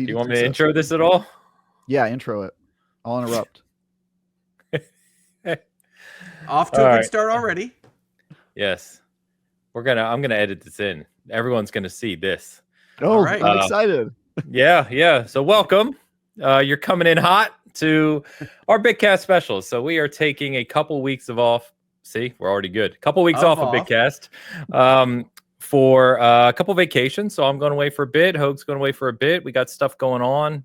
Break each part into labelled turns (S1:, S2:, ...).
S1: Do you want me to intro this at all?
S2: Yeah, intro it. I'll interrupt.
S3: Off to a good start already.
S1: Yes. I'm gonna edit this in. Everyone's gonna see this.
S2: Oh, all right. I'm excited.
S1: Yeah. So welcome. You're coming in hot to our Bitcast special. So we are taking a couple weeks off. See, we're already good. A couple weeks off of Bitcast. For a couple vacations. So I'm going away for a bit. Hoag's going away for a bit. We got stuff going on.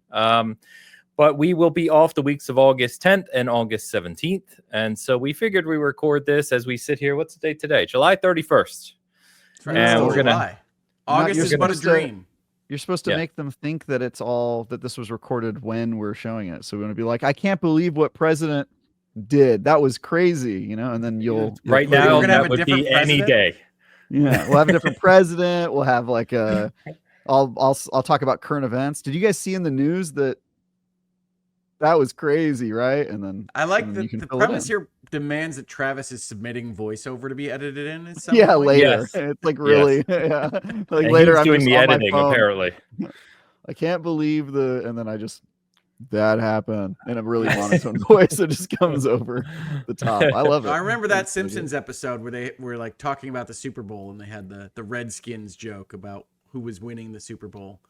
S1: But we will be off the weeks of August 10th and August 17th. And so we figured we record this as we sit here. What's the date today? July 31st.
S3: That's right. And we're July. August is but a dream.
S2: You're supposed to make them think that that this was recorded when we're showing it. So we're going to be like, I can't believe what president did. That was crazy, And then you'll
S1: right now we're gonna have a different any day.
S2: Yeah, we'll have a different president. We'll have like I'll talk about current events. Did you guys see in the news that was crazy, right? And then
S3: I like the premise here demands that Travis is submitting voiceover to be edited in.
S2: Later. Yes. It's like really, yeah. Like and later, I'm
S1: doing the editing apparently.
S2: I can't believe and then that happened in a really monotone voice that just comes over the top. I love it.
S3: I remember that Simpsons episode where they were like talking about the Super Bowl and they had the Redskins joke about who was winning the Super Bowl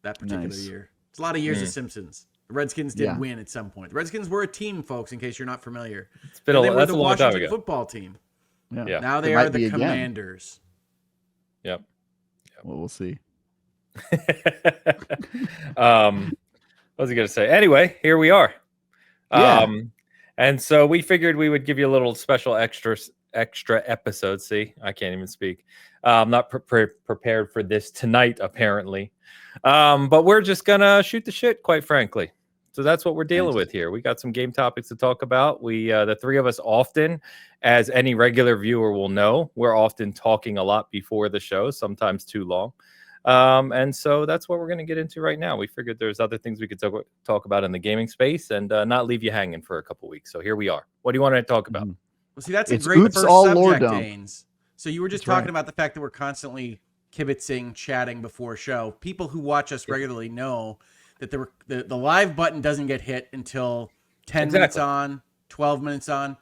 S3: that particular year. It's a lot of years of Simpsons. The Redskins did win at some point. The Redskins were a team, folks, in case you're not familiar.
S1: It's been
S3: they were
S1: the
S3: Washington football team.
S2: Yeah.
S3: Now they are the Commanders.
S1: Yep.
S2: Well, we'll see.
S1: What was I going to say? Anyway, here we are.
S2: Yeah.
S1: And so we figured we would give you a little special extra episode. See, I can't even speak. I'm not prepared for this tonight, apparently. But we're just going to shoot the shit, quite frankly. So that's what we're dealing with here. We got some game topics to talk about. We, the three of us often, as any regular viewer will know, we're often talking a lot before the show, sometimes too long. And so that's what we're going to get into right now. We figured there's other things we could talk about in the gaming space and not leave you hanging for a couple weeks. So here we are. What do you want to talk about?
S3: Well, see, that's a great first subject, Ains. So you were just talking about the fact that we're constantly kibitzing, chatting before show. People who watch us regularly know that the live button doesn't get hit until 10 minutes on, 12 minutes on.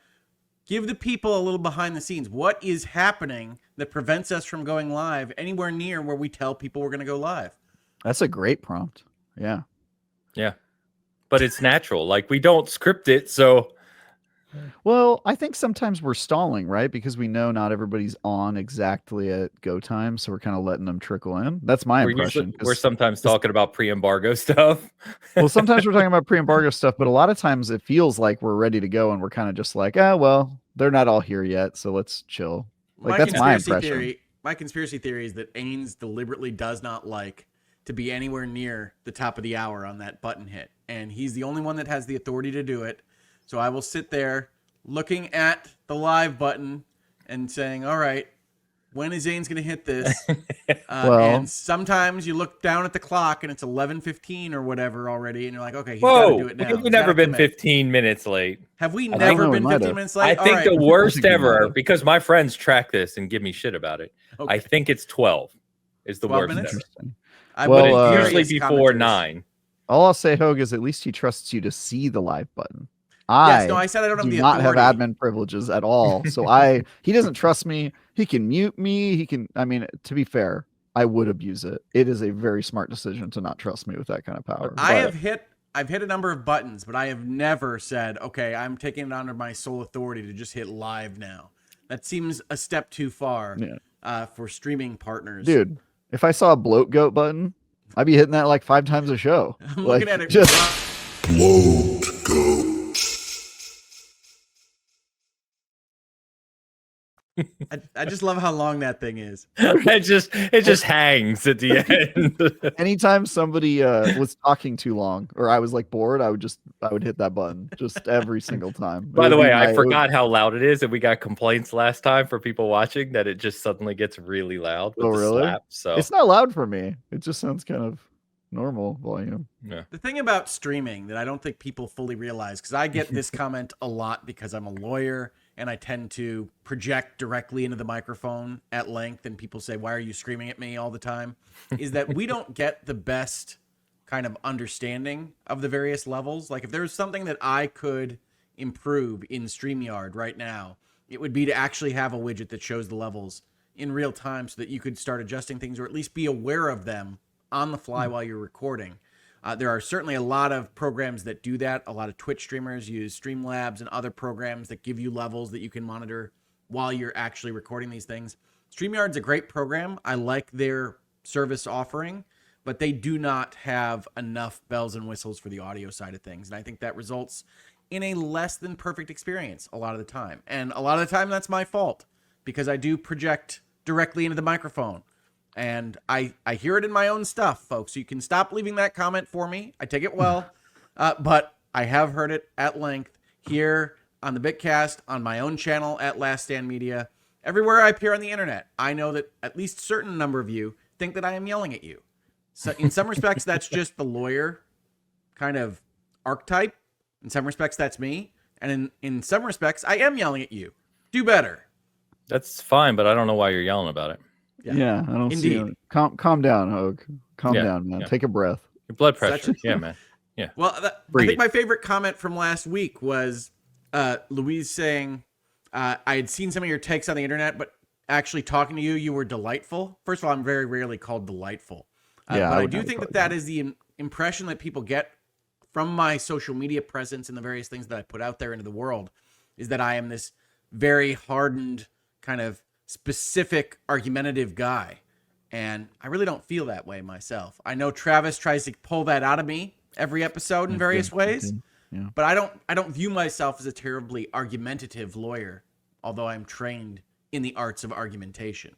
S3: Give the people a little behind the scenes. What is happening that prevents us from going live anywhere near where we tell people we're going to go live?
S2: That's a great prompt. Yeah.
S1: Yeah. But it's natural. Like, we don't script it, so...
S2: Well, I think sometimes we're stalling, right? Because we know not everybody's on exactly at go time, so we're kind of letting them trickle in. That's my impression.
S1: We're sometimes talking about pre-embargo stuff.
S2: Well, sometimes we're talking about pre-embargo stuff, but a lot of times it feels like we're ready to go, and we're kind of just like, well, they're not all here yet, so let's chill. Like, that's my impression.
S3: My conspiracy theory is that Ains deliberately does not like to be anywhere near the top of the hour on that button hit, and he's the only one that has the authority to do it. So I will sit there looking at the live button and saying, all right, when is Zane's going to hit this? And sometimes you look down at the clock and it's 11:15 or whatever already. And you're like, okay, he's got to do it now.
S1: We've never been 15 minutes late.
S3: Have we never been 15 minutes late?
S1: I think the worst ever, because my friends track this and give me shit about it. Okay. I think it's 12 is the worst
S3: minutes?
S1: ever. But it's usually before 9.
S2: All I'll say, Hoag, is at least he trusts you to see the live button.
S3: I said I don't have the authority.
S2: Not have admin privileges at all. So he doesn't trust me. He can mute me. To be fair, I would abuse it. It is a very smart decision to not trust me with that kind of power.
S3: I've hit a number of buttons, but I have never said, okay, I'm taking it under my sole authority to just hit live now. That seems a step too far for streaming partners.
S2: Dude, if I saw a bloat goat button, I'd be hitting that like 5 times a show.
S3: I'm looking at it.
S4: Bloat goat.
S3: I just love how long that thing is.
S1: It just hangs at the end.
S2: Anytime somebody was talking too long or I was like bored, I would hit that button just every single time.
S1: By the way, I forgot how loud it is, and we got complaints last time for people watching that it just suddenly gets really loud with the slap. So
S2: it's not loud for me. It just sounds kind of normal volume.
S1: Yeah.
S3: The thing about streaming that I don't think people fully realize, because I get this comment a lot because I'm a lawyer and I tend to project directly into the microphone at length, and people say, why are you screaming at me all the time? Is that we don't get the best kind of understanding of the various levels. Like if there's something that I could improve in StreamYard right now, it would be to actually have a widget that shows the levels in real time so that you could start adjusting things or at least be aware of them on the fly while you're recording. There are certainly a lot of programs that do that. A lot of Twitch streamers use Streamlabs and other programs that give you levels that you can monitor while you're actually recording these things. StreamYard's a great program. I like their service offering, but they do not have enough bells and whistles for the audio side of things. And I think that results in a less than perfect experience a lot of the time. And a lot of the time that's my fault because I do project directly into the microphone. And I hear it in my own stuff, folks. So you can stop leaving that comment for me. I take it well. But I have heard it at length here on the Bitcast, on my own channel at Last Stand Media. Everywhere I appear on the internet, I know that at least a certain number of you think that I am yelling at you. So in some respects, that's just the lawyer kind of archetype. In some respects, that's me. And in some respects, I am yelling at you. Do better.
S1: That's fine, but I don't know why you're yelling about it.
S2: Yeah, I don't see
S3: Indeed.
S2: it. Calm down, Hogue. Calm
S1: Yeah,
S2: down, man.
S1: yeah.
S2: Take a breath.
S1: Your blood
S3: So
S1: pressure. Yeah, man. Yeah.
S3: Well, I
S2: Breathe.
S3: think my favorite comment from last week was Louise saying, I had seen some of your takes on the internet, but actually talking to you, you were delightful. First of all, I'm very rarely called delightful.
S2: Yeah,
S3: but I
S2: would
S3: do
S2: never
S3: think
S2: call
S3: that
S2: you
S3: is the impression that people get from my social media presence and the various things that I put out there into the world is that I am this very hardened, kind of specific, argumentative guy. And I really don't feel that way myself. I know Travis tries to pull that out of me every episode in various ways,
S2: Yeah.
S3: but I don't view myself as a terribly argumentative lawyer, although I'm trained in the arts of argumentation.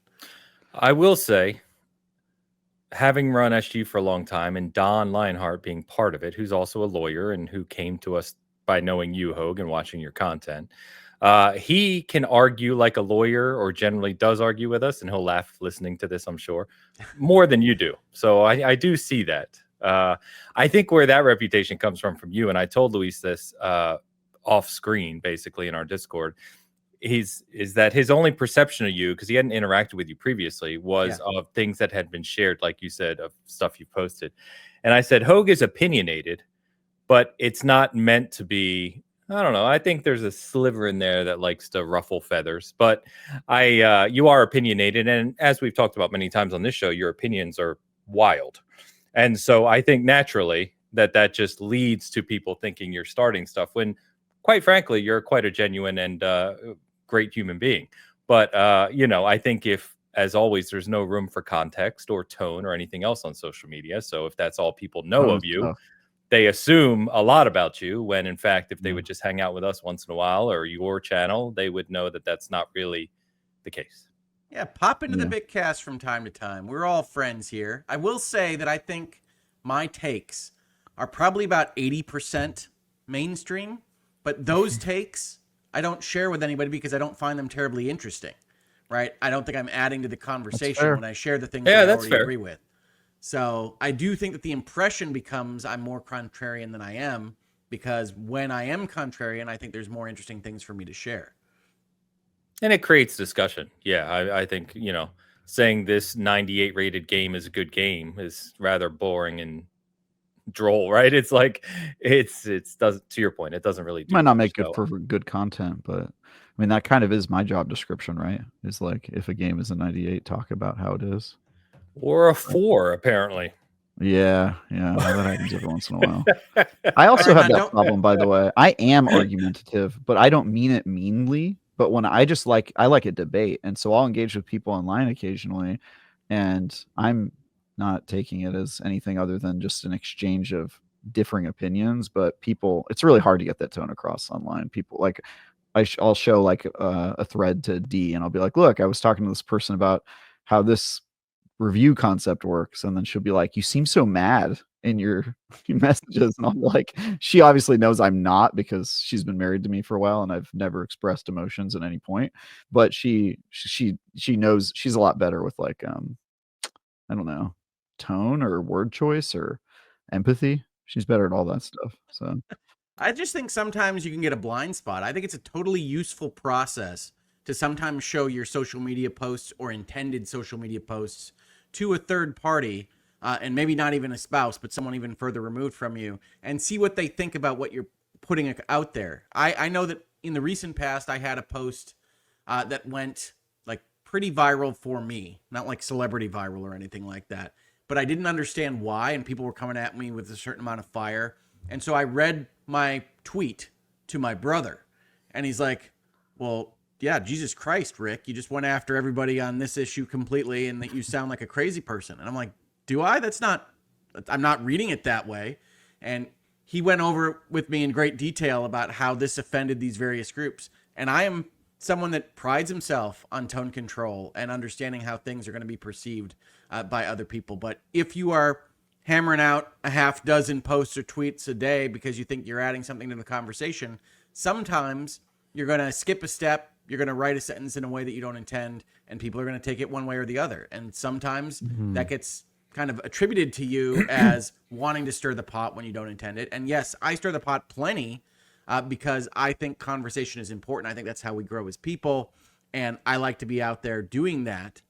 S1: I will say, having run SG for a long time and Don Lionheart being part of it, who's also a lawyer and who came to us by knowing you, Hogue, and watching your content, he can argue like a lawyer, or generally does argue with us, and he'll laugh listening to this, I'm sure, more than you do. So I do see that. I think where that reputation comes from you, and I told Luis this off screen, basically in our Discord, is that his only perception of you, because he hadn't interacted with you previously, was of things that had been shared, like you said, of stuff you posted. And I said, Hogue is opinionated, but it's not meant to be. I don't know. I think there's a sliver in there that likes to ruffle feathers, but you are opinionated. And as we've talked about many times on this show, your opinions are wild. And so I think naturally that just leads to people thinking you're starting stuff when, quite frankly, you're quite a genuine and great human being. But, I think as always, there's no room for context or tone or anything else on social media. So if that's all people know of you, they assume a lot about you, when in fact, if they would just hang out with us once in a while or your channel, they would know that that's not really the case.
S3: Yeah, pop into the Bitcast from time to time. We're all friends here. I will say that I think my takes are probably about 80% mainstream, but those takes I don't share with anybody because I don't find them terribly interesting, right? I don't think I'm adding to the conversation when I share the things that I already agree with. So I do think that the impression becomes I'm more contrarian than I am, because when I am contrarian, I think there's more interesting things for me to share.
S1: And it creates discussion. Yeah, I think, saying this 98 rated game is a good game is rather boring and droll, right? It's like, to your point, it doesn't really do
S2: might not make
S1: much,
S2: good for good content, but I mean, that kind of is my job description, right? It's like, if a game is a 98, talk about how it is.
S1: Or a 4, apparently.
S2: Yeah, well, that happens every once in a while. I also have that problem, by the way. I am argumentative, but I don't mean it meanly. But when I like a debate, and so I'll engage with people online occasionally, and I'm not taking it as anything other than just an exchange of differing opinions. But people, it's really hard to get that tone across online. People like, I'll show like a thread to D, and I'll be like, look, I was talking to this person about how this review concept works, and then she'll be like, you seem so mad in your messages, and I'm like, she obviously knows I'm not, because she's been married to me for a while and I've never expressed emotions at any point, but she knows. She's a lot better with like I don't know, tone or word choice or empathy. She's better at all that stuff. So
S3: I just think sometimes you can get a blind spot. I think it's a totally useful process to sometimes show your social media posts or intended social media posts to a third party and maybe not even a spouse, but someone even further removed from you, and see what they think about what you're putting out there. I know that in the recent past, I had a post that went like pretty viral for me, not like celebrity viral or anything like that, but I didn't understand why, and people were coming at me with a certain amount of fire. And so I read my tweet to my brother, and he's like, well, yeah, Jesus Christ, Rick, you just went after everybody on this issue completely, and that you sound like a crazy person. And I'm like, do I? I'm not reading it that way. And he went over with me in great detail about how this offended these various groups. And I am someone that prides himself on tone control and understanding how things are going to be perceived by other people. But if you are hammering out a half dozen posts or tweets a day because you think you're adding something to the conversation, sometimes you're going to skip a step, you're going to write a sentence in a way that you don't intend, and people are going to take it one way or the other. And sometimes that gets kind of attributed to you as wanting to stir the pot when you don't intend it. And yes, I stir the pot plenty because I think conversation is important. I think that's how we grow as people. And I like to be out there doing that.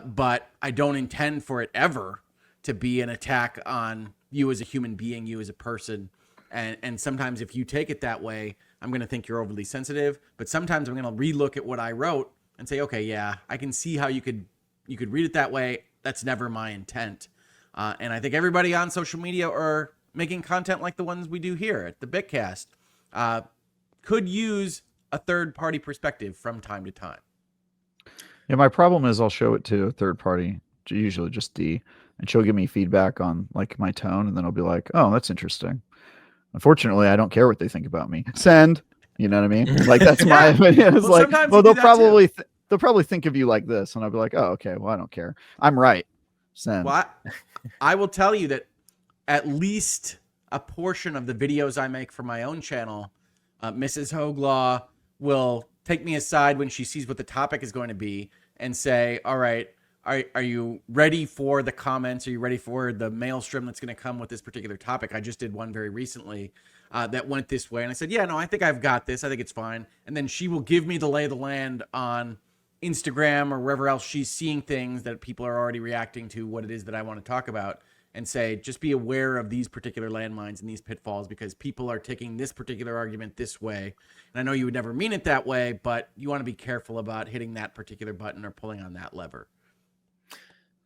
S3: But I don't intend for it ever to be an attack on you as a human being, you as a person. And sometimes if you take it that way, I'm going to think you're overly sensitive. But sometimes I'm going to relook at what I wrote and say, okay, yeah, I can see how you could read it that way. That's never my intent. And I think everybody on social media or making content like the ones we do here at the Bitcast could use a third-party perspective from time to time.
S2: Yeah, my problem is I'll show it to a third party, usually just D, and she'll give me feedback on like my tone, and then I'll be like, oh, that's interesting. Unfortunately, I don't care what they think about me. Send, you know what I mean? Like that's my opinion. It's like, well, they'll probably think of you like this, and I'll be like, oh, okay, well, I don't care. I'm right. Send.
S3: Well, I will tell you that at least a portion of the videos I make for my own channel, Mrs. Hoglaw will take me aside when she sees what the topic is going to be and say, all right, are you ready for the comments? Are you ready for the maelstrom that's going to come with this particular topic? I just did one very recently that went this way. And I said, yeah, no, I think I've got this. I think it's fine. And then she will give me the lay of the land on Instagram or wherever else she's seeing things that people are already reacting to what it is that I want to talk about, and say, just be aware of these particular landmines and these pitfalls because people are taking this particular argument this way. And I know you would never mean it that way, but you want to be careful about hitting that particular button or pulling on that lever.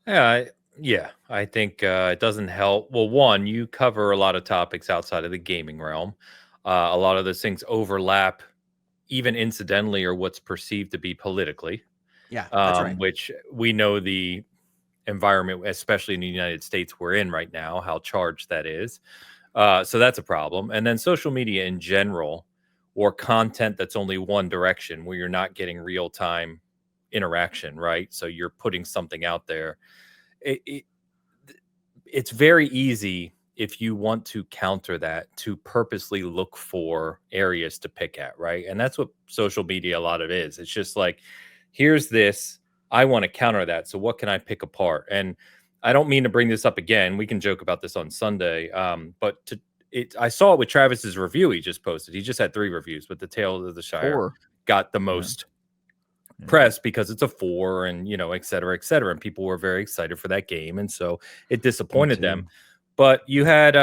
S1: Yeah, I think it doesn't help. Well, one, you cover a lot of topics outside of the gaming realm. A lot of those things overlap, even incidentally, or what's perceived to be politically.
S3: Yeah, that's right.
S1: Which we know the environment, especially in the United States we're in right now, how charged that is. So that's a problem. And then social media in general, or content that's only one direction where you're not getting real-time interaction, right? So you're putting something out there. It's very easy if you want to counter that to purposely look for areas to pick at, right? And that's what social media a lot of is. It's just like, here's this, I want to counter that. So what can I pick apart? And I don't mean to bring this up again. We can joke about this on Sunday. But I saw it with Travis's review he just posted. He just had 3 reviews, but the Tales of the Shire
S2: 4
S1: got the most press because it's a 4 and, et cetera, et cetera. And people were very excited for that game. And so it disappointed them. But you had,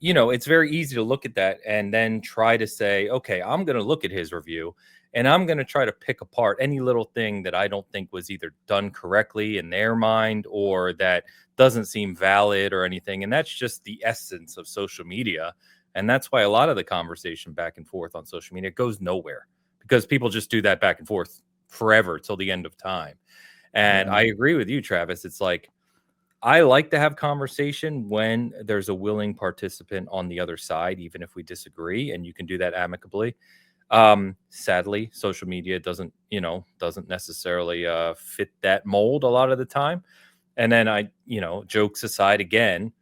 S1: it's very easy to look at that and then try to say, okay, I'm going to look at his review and I'm going to try to pick apart any little thing that I don't think was either done correctly in their mind or that doesn't seem valid or anything. And that's just the essence of social media. And that's why a lot of the conversation back and forth on social media goes nowhere because people just do that back and forth forever till the end of time. And I agree with you, Travis. It's like, I like to have conversation when there's a willing participant on the other side, even if we disagree, and you can do that amicably. Sadly, social media doesn't necessarily fit that mold a lot of the time. And then jokes aside again,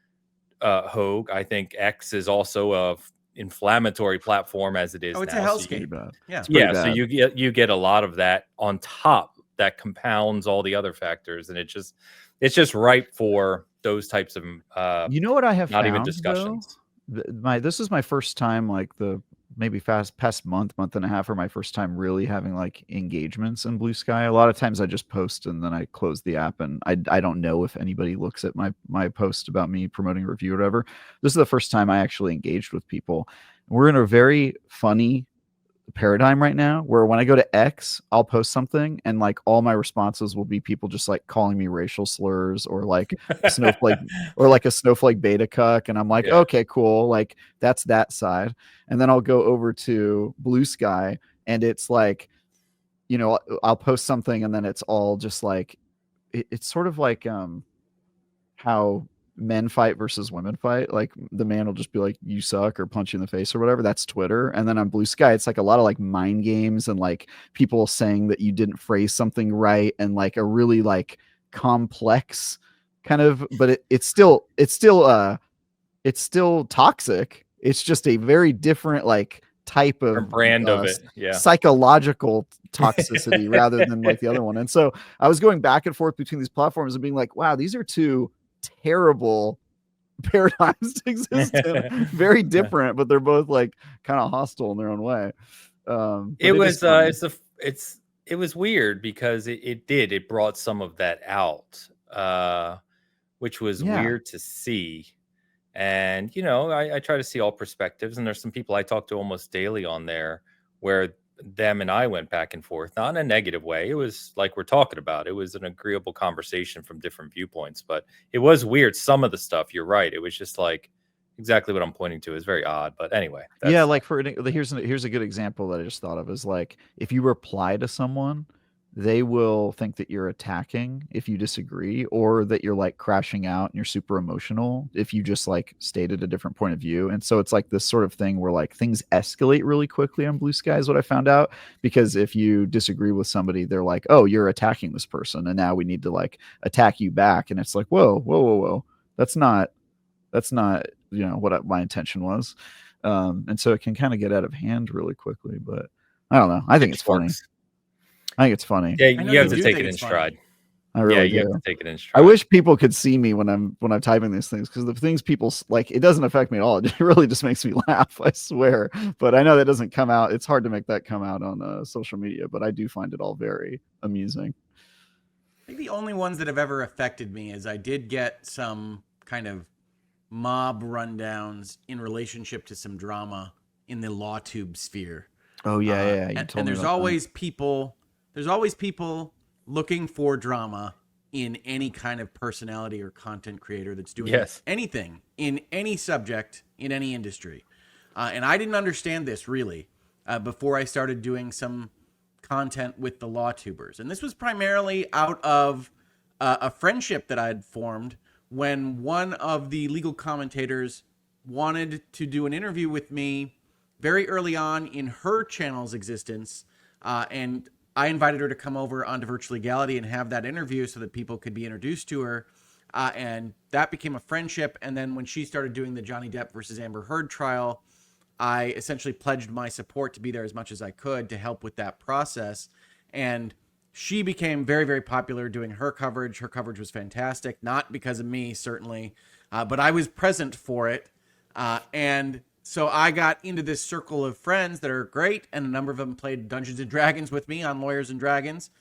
S1: Hogue, I think X is also a inflammatory platform as it is.
S3: Oh, it's
S1: now.
S3: a hellscape.
S1: Yeah. So you get a lot of that on top that compounds all the other factors, and it's just ripe for those types of
S2: you know what I have
S1: not
S2: found,
S1: even discussions.
S2: This is my first time like the maybe past month and a half are my first time really having like engagements in Blue Sky. A lot of times I just post and then I close the app, and I don't know if anybody looks at my post about me promoting a review or whatever. This is the first time I actually engaged with people. We're in a very funny paradigm right now where when I go to X, I'll post something and like all my responses will be people just like calling me racial slurs or like a snowflake or like a snowflake beta cuck, and I'm like,
S1: Yeah.
S2: okay, cool, like that's that side. And then I'll go over to Blue Sky and it's like, you know, I'll post something and then it's all just like it's sort of like how men fight versus women fight. Like the man will just be like, you suck, or punch you in the face or whatever. That's Twitter. And then on Blue Sky, it's like a lot of like mind games and like people saying that you didn't phrase something right, and like a really like complex kind of, but it's still toxic. It's just a very different like type of
S1: brand of it. Yeah.
S2: psychological toxicity rather than like the other one. And so I was going back and forth between these platforms and being like, wow, these are two terrible paradigms to exist in. Very different, but they're both like kind of hostile in their own way.
S1: It was it was weird because it brought some of that out, which was weird to see. And you know, I try to see all perspectives, and there's some people I talk to almost daily on there where them and I went back and forth, not in a negative way. It was like we're talking about. It was an agreeable conversation from different viewpoints, but it was weird. Some of the stuff, you're right. It was just like exactly what I'm pointing to is very odd. But anyway,
S2: yeah, like here's a good example that I just thought of is like if you reply to someone, they will think that you're attacking if you disagree, or that you're like crashing out and you're super emotional if you just like stated a different point of view. And so it's like this sort of thing where like things escalate really quickly on Blue Sky is what I found out, because if you disagree with somebody, they're like, oh, you're attacking this person and now we need to like attack you back. And it's like, whoa. That's not, you know, what my intention was. And so it can kind of get out of hand really quickly, but I don't know. I think it's funny. I think it's funny.
S1: Yeah, you have to take it in stride.
S2: I really do.
S1: You have to take it in stride.
S2: I wish people could see me when I'm typing these things, because the things people like, it doesn't affect me at all. It really just makes me laugh, I swear. But I know that doesn't come out. It's hard to make that come out on social media, but I do find it all very amusing.
S3: I think the only ones that have ever affected me is I did get some kind of mob rundowns in relationship to some drama in the LawTube sphere.
S2: Oh yeah.
S3: And there's always people. There's always people looking for drama in any kind of personality or content creator that's doing anything in any subject in any industry. And I didn't understand this really before I started doing some content with the LawTubers. And this was primarily out of a friendship that I had formed when one of the legal commentators wanted to do an interview with me very early on in her channel's existence. And I invited her to come over onto Virtual Legality and have that interview so that people could be introduced to her. And that became a friendship. And then when she started doing the Johnny Depp versus Amber Heard trial, I essentially pledged my support to be there as much as I could to help with that process. And she became very, very popular doing her coverage. Her coverage was fantastic, not because of me, certainly, but I was present for it. And so I got into this circle of friends that are great, and a number of them played Dungeons and Dragons with me on Lawyers and Dragons.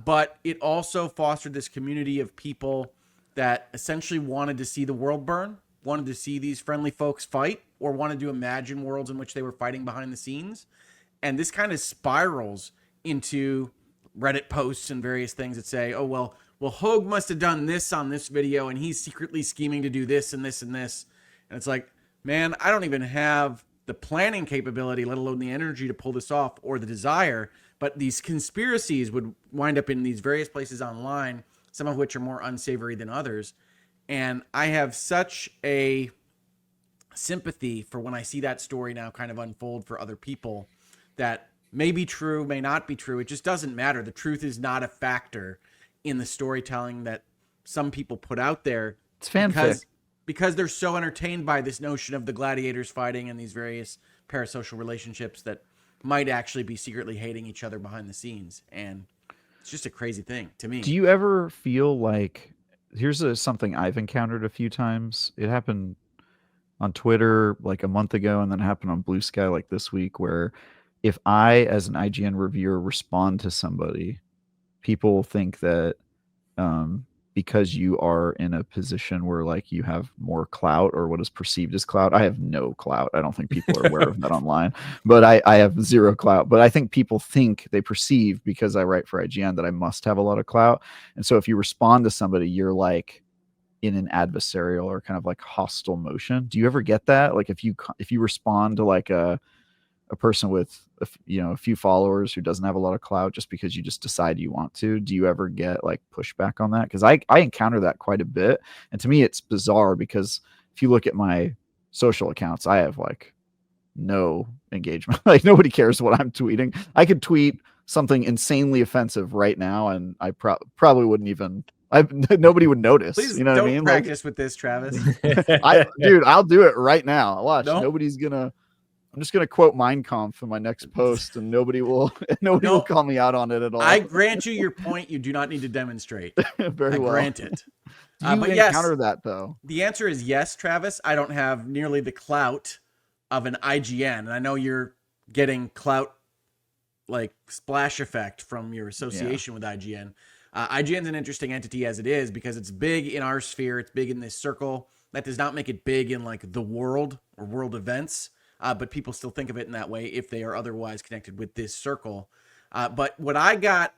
S3: But it also fostered this community of people that essentially wanted to see the world burn, wanted to see these friendly folks fight, or wanted to imagine worlds in which they were fighting behind the scenes. And this kind of spirals into Reddit posts and various things that say, oh, well, Hogue must have done this on this video, and he's secretly scheming to do this and this and this. And it's like, man, I don't even have the planning capability, let alone the energy to pull this off, or the desire. But these conspiracies would wind up in these various places online, some of which are more unsavory than others. And I have such a sympathy for when I see that story now kind of unfold for other people that may be true, may not be true. It just doesn't matter. The truth is not a factor in the storytelling that some people put out there.
S2: It's fanfic.
S3: Because they're so entertained by this notion of the gladiators fighting and these various parasocial relationships that might actually be secretly hating each other behind the scenes. And it's just a crazy thing to me.
S2: Do you ever feel like, here's something I've encountered a few times. It happened on Twitter like a month ago, and then it happened on Blue Sky like this week, where if I, as an IGN reviewer, respond to somebody, people think that because you are in a position where like you have more clout or what is perceived as clout. I have no clout. I don't think people are aware of that online, but I have zero clout. But I think people think, they perceive, because I write for IGN, that I must have a lot of clout. And so if you respond to somebody, you're like in an adversarial or kind of like hostile motion. Do you ever get that? Like if you respond to like a person with a few followers who doesn't have a lot of clout just because you just decide you want to, do you ever get like pushback on that? Because I encounter that quite a bit, and to me it's bizarre, because if you look at my social accounts, I have like no engagement. Like nobody cares what I'm tweeting. I could tweet something insanely offensive right now and I probably wouldn't even nobody would notice.
S3: Please
S2: you know
S3: don't
S2: what I mean?
S3: practice with this, Travis.
S2: Dude, I'll do it right now. Watch.
S3: Nope.
S2: I'm just gonna quote Mein Kampf in my next post, and nobody will call me out on it at all.
S3: I grant you your point. You do not need to demonstrate.
S2: Very well.
S3: Grant it.
S2: Do you encounter that though?
S3: The answer is yes, Travis. I don't have nearly the clout of an IGN, and I know you're getting clout like splash effect from your association with IGN. IGN's an interesting entity as it is, because it's big in our sphere. It's big in this circle. That does not make it big in like the world or world events. But people still think of it in that way if they are otherwise connected with this circle. But what I got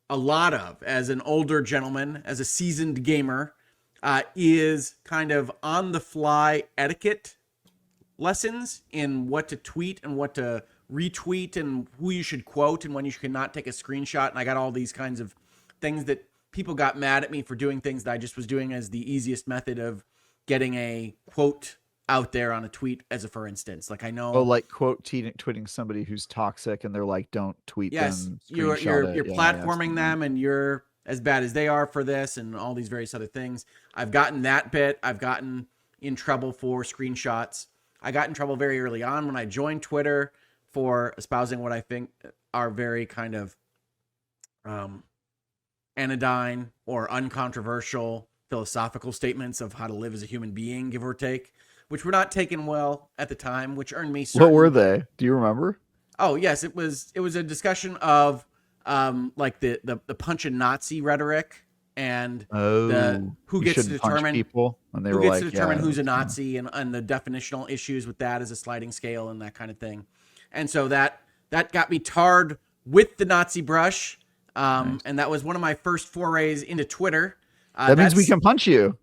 S3: a lot of as an older gentleman, as a seasoned gamer, is kind of on-the-fly etiquette lessons in what to tweet and what to retweet and who you should quote and when you cannot take a screenshot. And I got all these kinds of things that people got mad at me for doing things that I just was doing as the easiest method of getting a quote out there on a tweet, as a for instance. Like I know,
S2: like quote tweeting somebody who's toxic, and they're like, don't tweet them.
S3: You're platforming them, and you're as bad as they are for this, and all these various other things. I've gotten that bit. I've gotten in trouble for screenshots. I got in trouble very early on when I joined Twitter for espousing what I think are very kind of anodyne or uncontroversial philosophical statements of how to live as a human being, give or take, which were not taken well at the time, which earned me certain...
S2: What were they? Do you remember?
S3: Oh, yes. It was a discussion of like the punch and Nazi rhetoric and who gets to determine
S2: people, and
S3: who gets to determine who's a Nazi, and the definitional issues with that as a sliding scale and that kind of thing. And so that got me tarred with the Nazi brush. Nice. And that was one of my first forays into Twitter.
S2: That means we can punch you.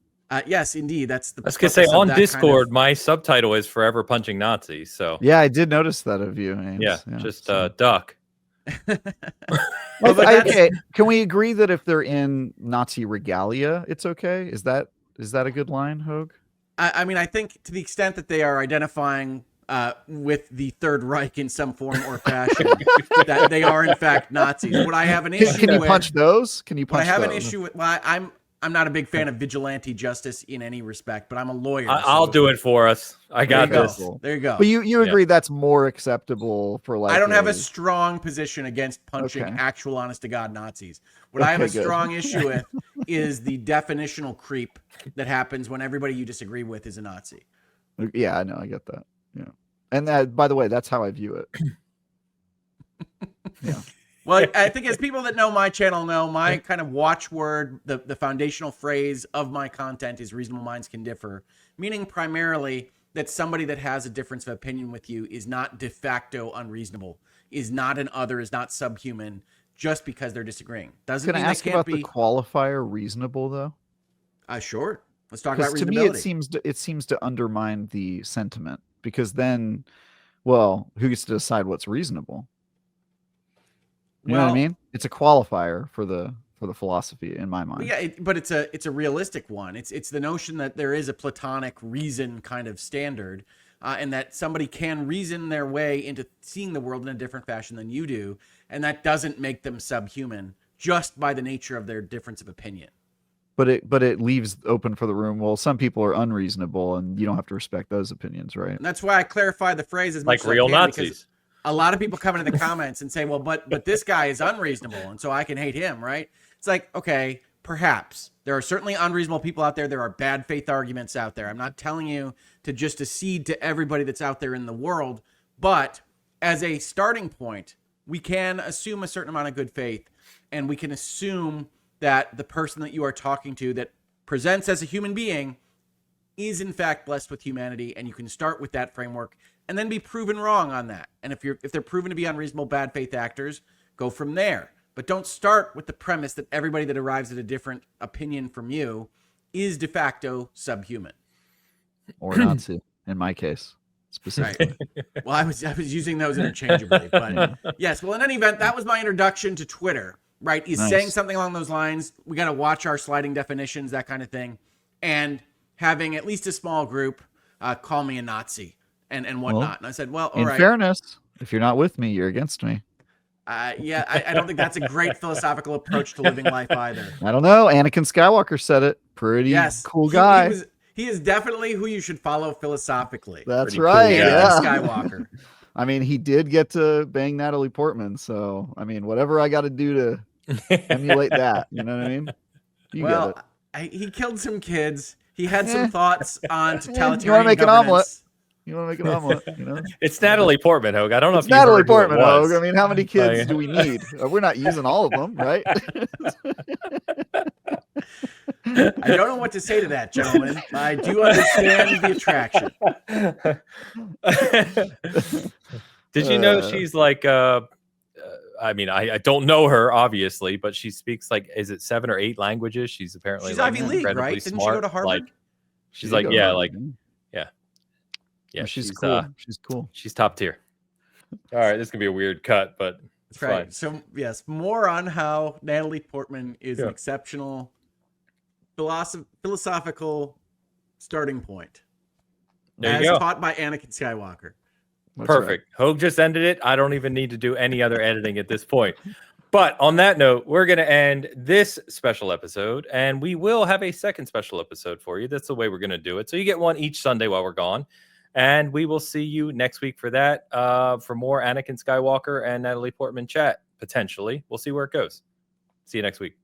S3: Yes, indeed. That's the.
S1: I was gonna say on Discord, kind of... my subtitle is "Forever Punching Nazis." So
S2: yeah, I did notice that of you. Ames.
S1: Yeah, just duck.
S2: Okay, can we agree that if they're in Nazi regalia, it's okay? Is that a good line, Hogue?
S3: I mean, I think to the extent that they are identifying with the Third Reich in some form or fashion, that they are in fact Nazis. What I have an issue with...
S2: Can you punch those? Can you punch those?
S3: I have an issue with... Well, I'm not a big fan of vigilante justice in any respect, but I'm a lawyer.
S1: I'll do it for us. I got this.
S3: There you go.
S2: But you agree that's more acceptable for like...
S3: I don't have a strong position against punching actual honest-to-God Nazis. What I have a strong issue with is the definitional creep that happens when everybody you disagree with is a Nazi.
S2: Yeah, I know. I get that. Yeah. And that, by the way, that's how I view it. Yeah.
S3: Well, I think as people that know my channel know, my kind of watchword, the foundational phrase of my content is reasonable minds can differ, meaning primarily that somebody that has a difference of opinion with you is not de facto unreasonable, is not an other, is not subhuman, just because they're disagreeing. Doesn't mean
S2: I ask about the qualifier reasonable, though?
S3: Sure. Let's talk about reasonability.
S2: To me, it seems to undermine the sentiment, because then, well, who gets to decide what's reasonable? You know what I mean? It's a qualifier for the philosophy in my mind.
S3: Yeah, but it's a realistic one. It's the notion that there is a Platonic reason kind of standard, and that somebody can reason their way into seeing the world in a different fashion than you do, and that doesn't make them subhuman just by the nature of their difference of opinion.
S2: But it leaves open for the room. Well, some people are unreasonable, and you don't have to respect those opinions, right?
S3: And that's why I clarify the phrase as much
S1: like real
S3: as I can,
S1: Nazis.
S3: A lot of people come into the comments and say, well, but this guy is unreasonable, and so I can hate him, right? It's like, okay, Perhaps. There are certainly unreasonable people out there. There are bad faith arguments out there. I'm not telling you to just accede to everybody that's out there in the world, but as a starting point, we can assume a certain amount of good faith, and we can assume that the person that you are talking to that presents as a human being is in fact blessed with humanity, and you can start with that framework and then be proven wrong on that. And if they're proven to be unreasonable bad faith actors, go from there. But don't start with the premise that everybody that arrives at a different opinion from you is de facto subhuman.
S2: Or Nazi, in my case, specifically.
S3: Right. Well, I was using those interchangeably, but yes. Well, in any event, that was my introduction to Twitter. Right, is saying something along those lines. We got to watch our sliding definitions, that kind of thing, and having at least a small group call me a Nazi and whatnot.
S2: Well,
S3: and I said, well, all
S2: in
S3: right.
S2: fairness, if you're not with me, you're against me.
S3: Yeah, I don't think that's a great philosophical approach to living life either.
S2: I don't know. Anakin Skywalker said it. Pretty cool guy.
S3: He is definitely who you should follow philosophically.
S2: That's right.
S3: Cool
S2: yeah.
S3: Skywalker.
S2: I mean, he did get to bang Natalie Portman. So, I mean, whatever I got to do to emulate that. You know what I mean? You
S3: well,
S2: get it.
S3: He killed some kids. He had some thoughts on totalitarian
S2: You want to make
S3: governance.
S2: an omelet? You want to make an omelet? You know?
S1: It's Natalie Portman, Hogue. I don't know
S2: It's
S1: if you
S2: Natalie
S1: heard who it
S2: Portman,
S1: was.
S2: Hogue. I mean, how many kids do we need? We're not using all of them, right?
S3: I don't know what to say to that, gentlemen. I do understand the attraction.
S1: Did you know she's like I mean, I don't know her obviously, but she speaks like, is it 7 or 8 languages? She's apparently
S3: she's
S1: like
S3: Ivy League, right? Didn't
S1: smart.
S3: she go to Harvard?
S1: Like, she's like, yeah, like, yeah.
S2: Well, she's cool. She's cool.
S1: She's top tier. All right, this is gonna be a weird cut, but it's
S3: right.
S1: fine.
S3: So yes, more on how Natalie Portman is an exceptional philosophical starting point,
S1: there you go.
S3: taught by Anakin Skywalker.
S2: That's
S1: Perfect. Right. Hogue just ended it. I don't even need to do any other editing at this point. But on that note, we're going to end this special episode, and we will have a second special episode for you. That's the way we're going to do it. So you get one each Sunday while we're gone, and we will see you next week for that, for more Anakin Skywalker and Natalie Portman chat, potentially. We'll see where it goes. See you next week.